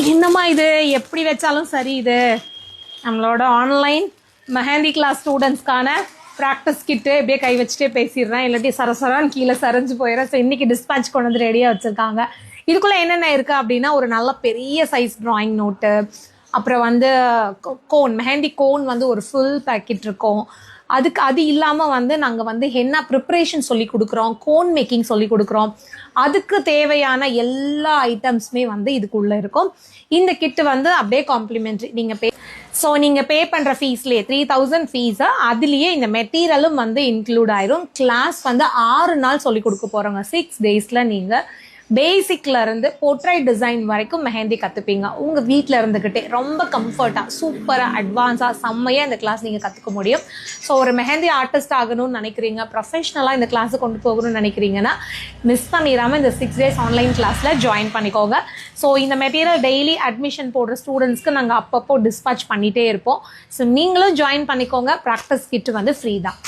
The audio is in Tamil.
என்னம்மா இது எப்படி வச்சாலும் சரி. இது நம்மளோட ஆன்லைன் மெஹந்தி கிளாஸ் ஸ்டூடெண்ட்ஸ்க்கான ப்ராக்டிஸ் கிட்டு எப்படியே கை வச்சுட்டே பேசிடுறேன், இல்லாட்டி சரசரான்னு கீழே சரிஞ்சு போயிடுறேன். ஸோ இன்றைக்கி டிஸ்பேட்ச் கொண்டு வந்து ரெடியாக வச்சுருக்காங்க. இதுக்குள்ளே என்னென்ன இருக்குது அப்படின்னா, ஒரு நல்ல பெரிய சைஸ் ட்ராயிங் நோட்டு, அப்புறம் வந்து கோன், மெஹந்தி கோன் வந்து ஒரு ஃபுல் பேக்கெட் இருக்கும். அது இல்லாமல் வந்து நாங்கள் வந்து ஹென்னா ப்ரிப்ரேஷன் சொல்லி கொடுக்குறோம், கோன் மேக்கிங் சொல்லி கொடுக்குறோம். அதுக்கு தேவையான எல்லா ஐட்டம்ஸுமே வந்து இதுக்குள்ளே இருக்கும். இந்த கிட்டு வந்து அப்படியே காம்ப்ளிமெண்ட்ரி. நீங்கள் பே பண்ணுற ஃபீஸ்லேயே 3000 ஃபீஸை அதுலேயே இந்த மெட்டீரியலும் வந்து இன்க்ளூட் ஆயிரும். கிளாஸ் வந்து 6 நாள் சொல்லி கொடுக்க போகிறோங்க. 6 டேஸில் நீங்கள் பேசிக்ல இருந்து போர்ட்ரைட் டிசைன் வரைக்கும் மெஹந்தி கற்றுப்பீங்க. உங்கள் வீட்டில் இருந்துக்கிட்டே ரொம்ப கம்ஃபர்ட்டாக சூப்பராக அட்வான்ஸாக செம்மையாக இந்த கிளாஸ் நீங்கள் கற்றுக்க முடியும். ஸோ ஒரு மெஹந்தி ஆர்டிஸ்ட் ஆகணும்னு நினைக்கிறீங்க, ப்ரொஃபஷ்னலாக இந்த கிளாஸை கொண்டு போகணும்னு நினைக்கிறீங்கன்னா மிஸ் பண்ணிடாமல் இந்த 6 டேஸ் ஆன்லைன் கிளாஸில் ஜாயின் பண்ணிக்கோங்க. ஸோ இந்த மெட்டீரியல் டெய்லி அட்மிஷன் போடுற ஸ்டூடெண்ட்ஸ்க்கு நாங்கள் அப்பப்போ டிஸ்பேட்ச் பண்ணிகிட்டே இருப்போம். ஸோ நீங்களும் ஜாயின் பண்ணிக்கோங்க. ப்ராக்டிஸ் கிட்டு வந்து ஃப்ரீ தான்.